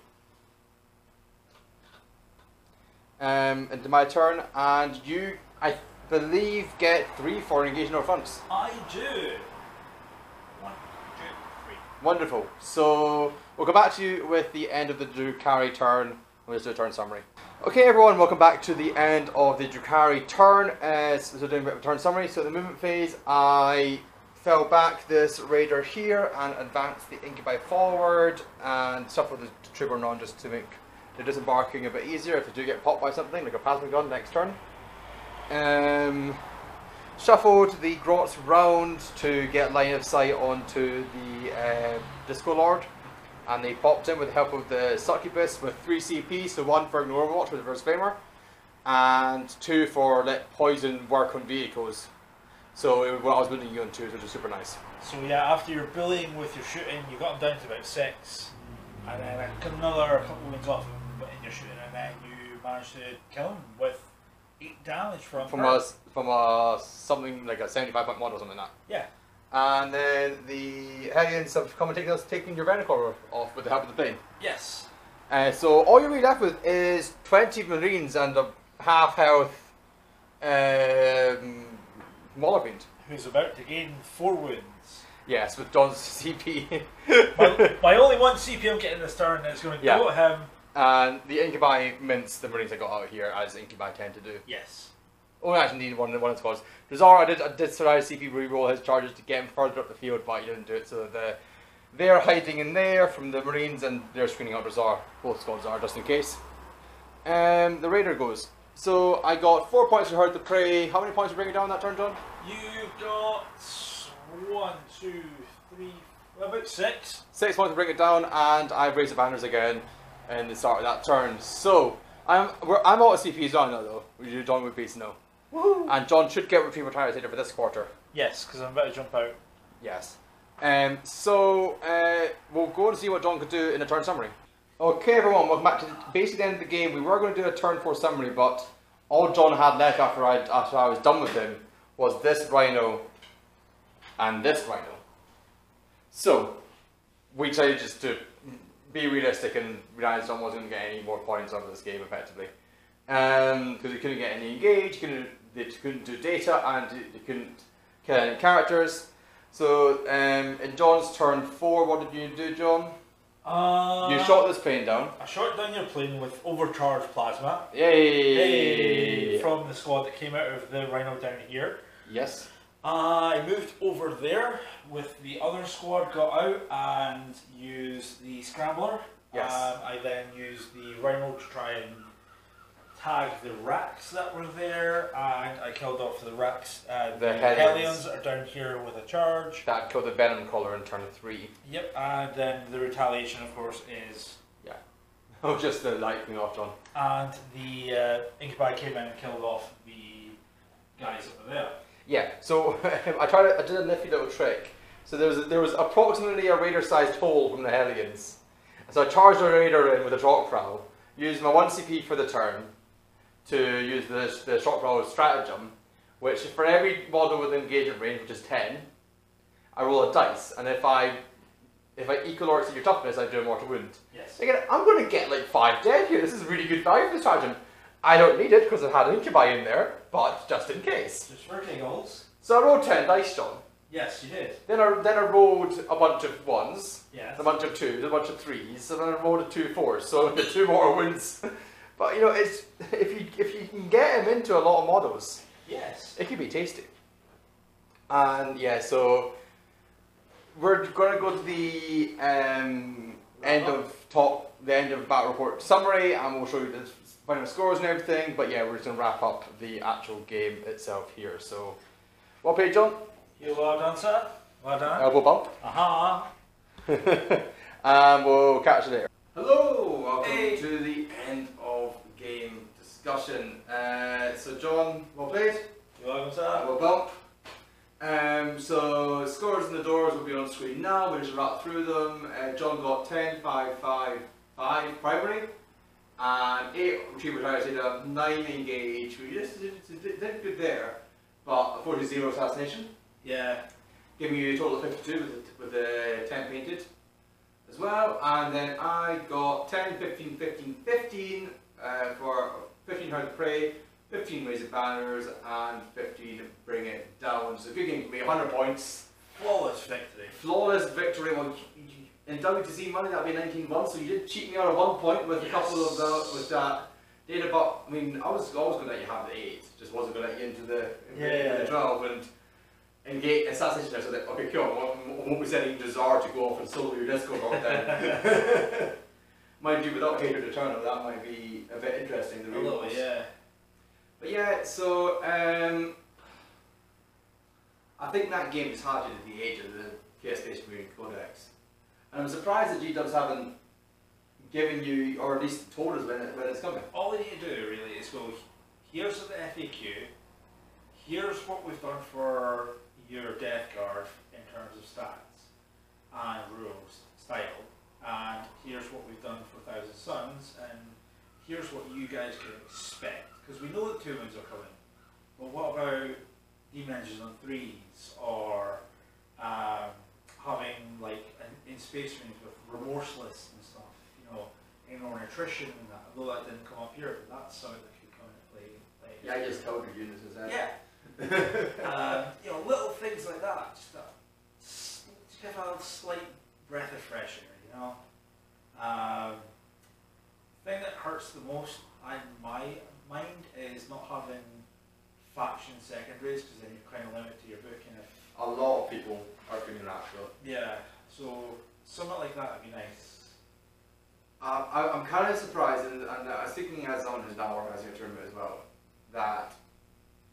Into my turn, and you, I believe, get 3 for engaging our fronts. I do. 1, 2, 3. Wonderful. So we'll go back to you with the end of the Drukhari turn. We'll just do a turn summary. Okay everyone, welcome back to the end of the Drukhari turn. So doing a bit of a turn summary. So the movement phase, I fell back this raider here and advanced the incubi forward and suffered the trigger non just to make the disembarking a bit easier if they do get popped by something like a plasma gun next turn. Shuffled the grots round to get line of sight onto the Disco Lord, and they popped in with the help of the Succubus with 3 CP, so 1 for Ignore Overwatch with the Reverse Flamer, and 2 for let poison work on vehicles. So I was building you on 2s, which is super nice. So yeah, after your bullying with your shooting, you got them down to about 6, and then another couple of wins off him in your shooting, and then you managed to kill him with 8 damage from something like a 75-point mod or something like that. Yeah. And then the Hellions have come and taken your Venacore off with the help of the plane. Yes. So all you're really left with is 20 Marines and a half health Mauler Fiend. Who's about to gain 4 wounds. Yes, with John's CP. my only 1 CP I'm getting this turn is going to go at him. And the Incubi mints the Marines I got out here, as Incubi tend to do. Yes. Only actually needed one in the squads. Drazar, I did try CP reroll his charges to get him further up the field, but he didn't do it. So they're hiding in there from the Marines, and they're screening out Drazar. Both squads are, just in case. The Raider goes. So I got 4 points to Herd the Prey. How many points to bring it down that turn, John? You got 1, 2, 3, about 6. 6 points to bring it down, and I've raised the banners again in the start of that turn. So I'm out of CPs on now though. You John would be no. Woohoo! And John should get retrieve retired for this quarter. Yes, because I'm about to jump out. Yes. So we'll go and see what John could do in a turn summary. Okay everyone, welcome back to basically the end of the game. We were going to do a turn 4 summary, but all John had left after I was done with him was this Rhino and this Rhino. So we decided just to be realistic and realize John wasn't going to get any more points out of this game effectively. Because he couldn't get any engage, they couldn't do data, and they couldn't kill any characters. So in John's turn 4, what did you do, John? You shot this plane down. I shot down your plane with Overcharged Plasma. Yay! From the squad that came out of the Rhino down here. Yes. I moved over there with the other squad, got out and used the Scrambler Yes. I then used the Rhino to try and tag the racks that were there, and I killed off the racks. The Hellions are down here with a charge. That killed the Venom Caller in turn 3. Yep, and then the retaliation, of course, is... Yeah. Oh, just the light coming off, John. And the Incubi came in and killed off the guys over there. Yeah, so I did a nifty little trick. So there was approximately a Raider-sized hole from the Hellions. So I charged a Raider in with a Shock Prowl, used my 1 CP for the turn to use the Shock Prowl stratagem, which for every model with engagement range, which is 10, I roll a dice, and if I equal or exceed your toughness, I do a mortal wound. Yes. Again, I'm going to get like 5 dead here. This is really good value for this stratagem. I don't need it because I've had an Incubi in there, but just in case. Just for giggles. So I rolled 10 dice, John. Yes, you did. Then I rolled a bunch of 1s, yes. a bunch of 2s, a bunch of 3s, and then I rolled 2 4s, so the 2 mortal wounds. But you know, it's if you can get him into a lot of models, yes, it could be tasty. And yeah, so we're gonna go to the end of battle report summary, and we'll show you the final scores and everything. But yeah, we're just gonna wrap up the actual game itself here. So, what page, John? You well done, sir. Well done. Elbow bump. Aha. And we'll catch you later. Hello, welcome hey. to the end of game discussion. So John, well played. You welcome, sir. Well bump. So scores in the doors will be on screen now. We'll just wrap through them. John got 10, 5, 5, 5 primary, and 8 retriever tires did a 9 engage. We just did good there, but a 40-0 assassination. Yeah. Giving you a total of 52 with the 10 painted as well. And then I got 10, 15, 15, 15 for 15 Herd of Prey, 15 Raise of Banners, and 15 Bring It Down. So good game for me, 100 points. Flawless victory. Flawless victory. Well, in WTC money that would be 19-1, so you did cheat me out of 1 point with a couple of with that data, but I mean, I was always going to let you have the 8, just wasn't going to let you into the 12. And get assassination there, so that, okay, cool, I won't be sending Jazar to go off and solo your disco rock then. Mind you, without Hatred Eternal, that might be a bit interesting. A little bit, yeah. But yeah, so I think that game is hard at the age of the Chaos Space Marine Codex. And I'm surprised that G-Dubs haven't given you, or at least told us when it's coming. All they need to do really is go, here's the FAQ, here's what we've done for your Death Guard in terms of stats and rules, style, and here's what we've done for Thousand Suns, and here's what you guys can expect. Because we know that 2 wins are coming, but what about Demon Engines on 3s, or having like in Space Marines with Remorseless and stuff, you know, Ignore Nutrition and that, although that didn't come up here, but that's something that could come into play. Yeah, I just told your units is that. Yeah. You know, little things like that, just give a slight breath of fresh air, you know. Thing that hurts the most in my mind is not having faction secondaries, because then you're kind of limited to your booking. A lot of people are feeling that, so. Yeah, so something like that would be nice. I'm kind of surprised, and I was thinking as someone who's now organising a tournament as well, that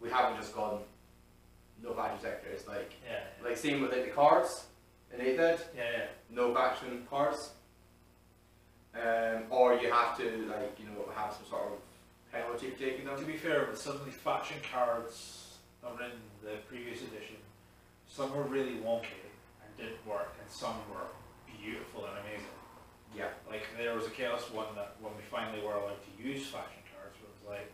we haven't just gone no faction sectors, like same with like the cards in 8th Ed, no faction cards, or you have to like, you know, have some sort of penalty for taking them. To be fair, with some of the faction cards that were in the previous edition, some were really wonky and didn't work, and some were beautiful and amazing. Yeah. Like there was a Chaos one that when we finally were allowed to use faction cards, it was like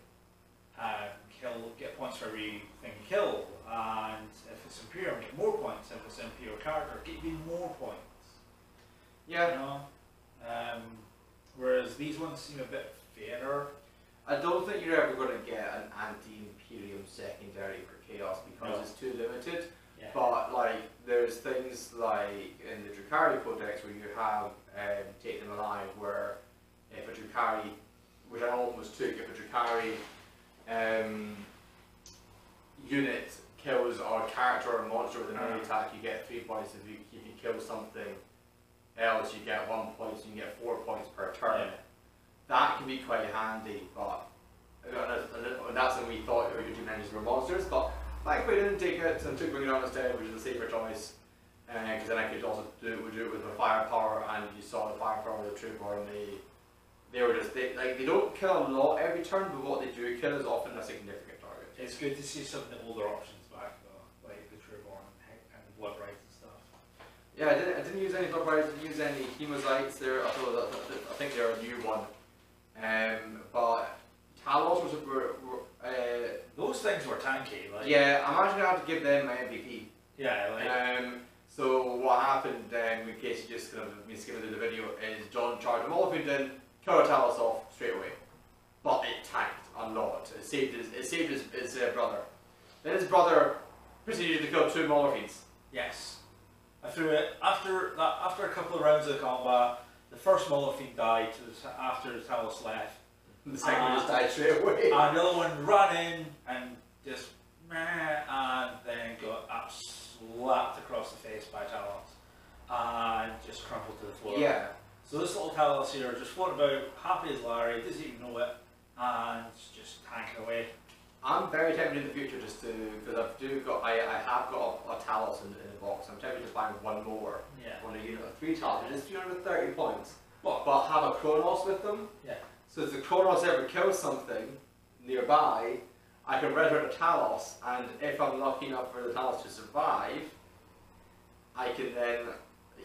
get points for everything you kill, and if it's Imperial, get more points. If it's Imperial character, get even more points. Yeah. You know? Whereas these ones seem a bit fairer. I don't think you're ever going to get an anti-Imperium secondary for Chaos because it's too limited. Yeah. But like, there's things like in the Drukhari Codex where you have Take Them Alive, where if a Drukhari, which I almost took, if a Drukhari unit kills or character or monster with an enemy attack, you get 3 points. If you kill something else you get 1 point, so you can get 4 points per turn. Yeah. That can be quite handy, but and that's when we thought your two engines were monsters, but thankfully I didn't take it and took Bring It On instead, which is a safer choice. Because then I could also do it with my firepower, and you saw the firepower of the trooper, and they were just they don't kill a lot every turn, but what they do kill is often a significant target. It's good to see some of the older options back though, like the trooper and blood rights and stuff. Yeah, I didn't use any blood rights, I didn't use any hemozytes there. I think they're a new one. But Talos were those things were tanky. Like, yeah, I'm actually gonna have to give them my MVP. Yeah, like. So what happened, in case you just kind of been skimming through the video, is John charged a Molotov in, killed Talos off straight away. But it tanked a lot. It saved his brother. Then his brother proceeded to kill 2 Molotovs. Yes. I threw it after a couple of rounds of combat. The first Molotov died after Talos left. The second one just died straight away. And the other one ran in and just and then got slapped across the face by Talos and just crumpled to the floor. Yeah. So this little Talos here just floating about, happy as Larry, doesn't even know it, and just tanking away. I'm very tempted in the future just to, because I have got a Talos in the box. I'm tempted to find one more. Yeah. On a unit of 3 Talos, which is 330 points. What? But have a Kronos with them. Yeah. So if the Kronos ever kills something nearby, I can resurrect a Talos, and if I'm lucky enough for the Talos to survive, I can then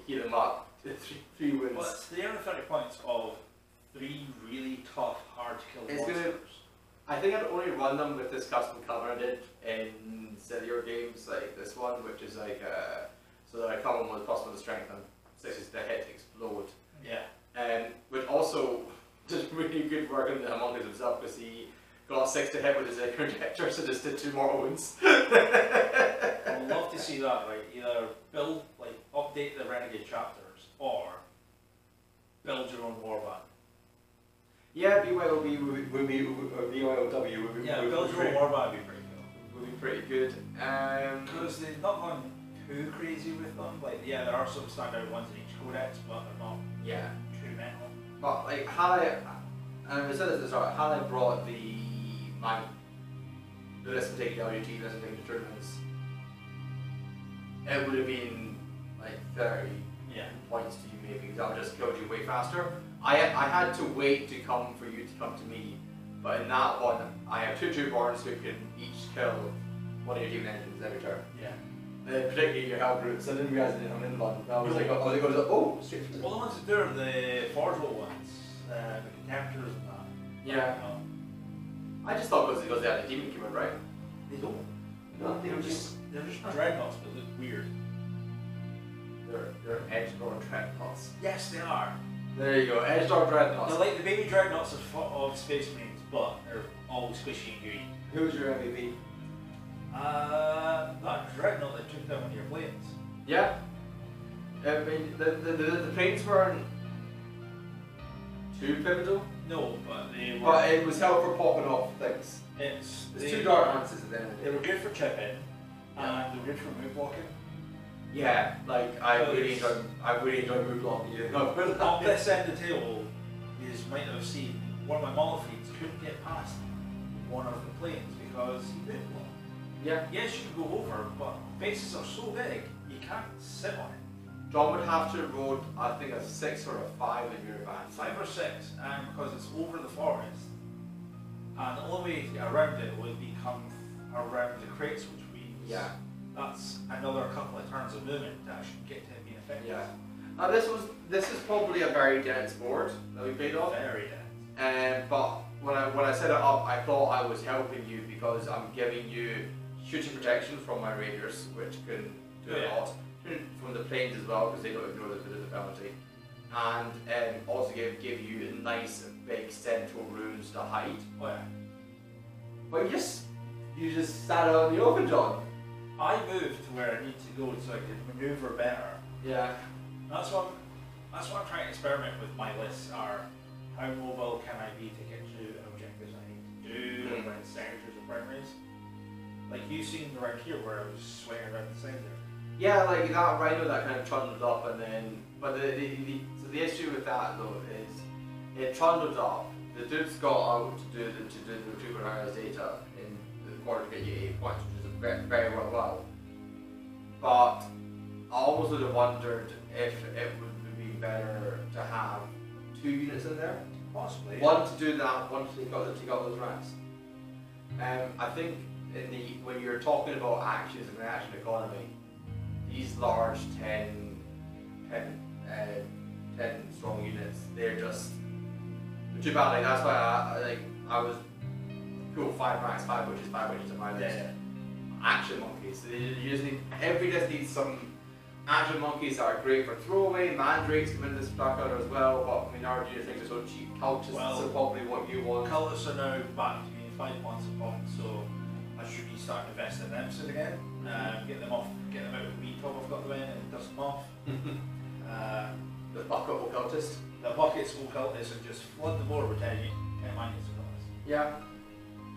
heal him up to 3 wins. Well, it's 330 points of 3 really tough, hard to kill monsters. I think I'd only run them with this custom cover I did in sillier games like this one, which is like so that I cover them with +1 strength and 6 is the hit to explode. Yeah. Which also did really good work on the Homunculus himself, because he got 6 to hit with his projector, so just did 2 more wounds. I'd love to see that, right? Either build, like, update the Renegade chapters, or build your own warband. Yeah, BYOB would be, or BYOW would be. Yeah, build your own warband would be pretty cool. Would be pretty good. Because they've not gone too crazy with them. Like, yeah, there are some standout ones in each codex, but they're not too mental. But like, had I said at the start, had I brought the listen take WT, listen take the tournaments, it would have been like 30 points to you maybe, because I would just killed you way faster. I had to wait to come for you to come to me, but in that one, I have 2 Newborns who can each kill one of your Demon engines every turn. Yeah. Particularly your Hell Brutes. I didn't realize it in one. I was like, oh, straight through. Well, the ones that do are the Forgewell ones, the Contemptors and that. Yeah. I just thought because they had the Demon Keeper, right? They don't. No, They're just dreadnoughts, but look weird. They're Edgelord Dreadnoughts. Yes, they are. There you go, Edgelord Dreadnoughts. They're like the baby dreadnoughts of Space Marines, but they're all squishy and gooey. Who's your MVP? That dreadnought that took down one of your planes. Yeah. I mean, the planes weren't too pivotal. No, but they were. But it was helpful for popping off things. There's 2 dark answers at the end of the They day. were good for chipping, and they were good for move blocking. Yeah, like I really enjoyed move blocking. On this end of the table, you might have seen one of my Molotovs couldn't get past one of the planes because he moved blocked. Yeah. Yes, you can go over, but bases are so big, you can't sit on it. John would have to roll, I think, a 6 or a 5 in your advance. 5 or 6, and because it's over the forest, and the only way to get around it would become around the crates, which means that's another couple of turns of movement to actually get to it being effective. Yeah. This is probably a very dense board that we played on. Very dense. But when I set it up, I thought I was helping you because I'm giving you shooting protection from my raiders, which can do a lot. From the planes as well, because they don't ignore the penalty. And also give you nice big central rooms to hide. Oh yeah. But you just sat out in the open, John. I moved to where I need to go so I can maneuver better. Yeah. That's what I'm trying to experiment with my lists are how mobile can I be to get to objectives I need to do when sectors or primaries. Like you've seen around here where I was swinging around the side there. Yeah, like that rhino that kind of trundled up and then But so the issue with that though is it trundled up. The dude's got out to do the retrieval errors data in the order to get you 8 points, which is very well. But I almost would have wondered if it would be better to have 2 units in there. Possibly. One to do that, one to take out those ranks. I think when you're talking about actions in the action economy, these large 10 strong units, they're too bad. Like that's why I was cool 5 ranks, 5 witches in my list. Yeah. Action monkeys. So you just need every list needs some action monkeys that are great for throwaway. Mandrakes come in this background as well, but I mean our unit things are so cheap. Cultists are probably what you want. Cultists are now back to being 5 points a pop, so I should be starting to invest in them soon again. Get them out of the wee top I've got them in and dust them off. The bucket of cultist. The buckets will cultists and just flood the board with 10 minus cultists. Yeah.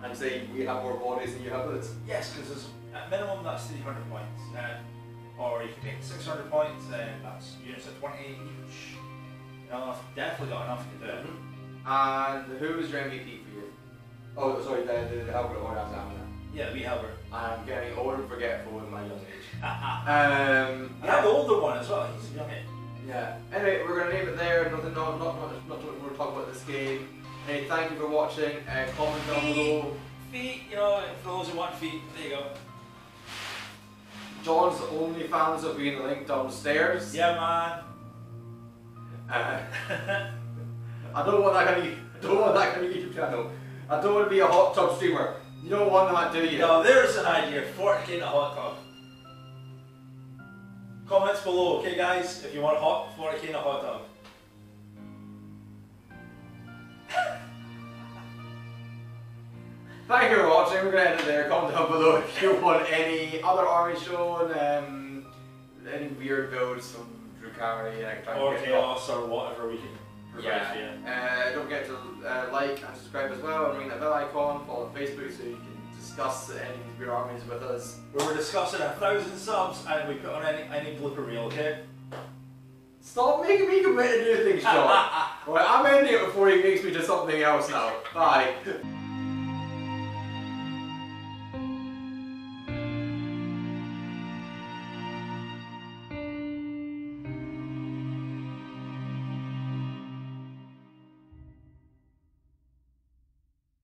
And say we have more bodies than you have bullets. Yes, because at minimum that's 300 points. Or you can take 600 points, that's units of 20 each. You know, I've definitely got enough to do it. And who is your MVP for you? Oh, sorry, the Albert or Amina. Yeah, we have her. I'm getting old and forgetful in my young age. I have the older one as well, he's a young age. Yeah. Anyway, we're going to leave it there. Not talk about this game. Hey, thank you for watching. Comment down below. Feet, you know, for those who want feet, there you go. John's OnlyFans will be in the link downstairs. Yeah, man. I don't want that kind of YouTube channel. I don't want to be a hot tub streamer. You don't want that, do you? No, there's an idea. 40k in a hot tub. Comments below, okay, guys? If you want 40k in a hot tub. Thank you for watching. We're going to end it there. Comment down below if you want any other armies shown, any weird builds from Drukhari, or Chaos, or whatever we can provide for you. Don't forget to like and subscribe as well, and ring that bell icon. Follow on Facebook so you can discuss any of these weird armies with us. We were discussing 1,000 subs, and we put on any blooper reel, okay? Stop making me commit to new things, John. Right, I'm ending it before he makes me do something else now. Bye.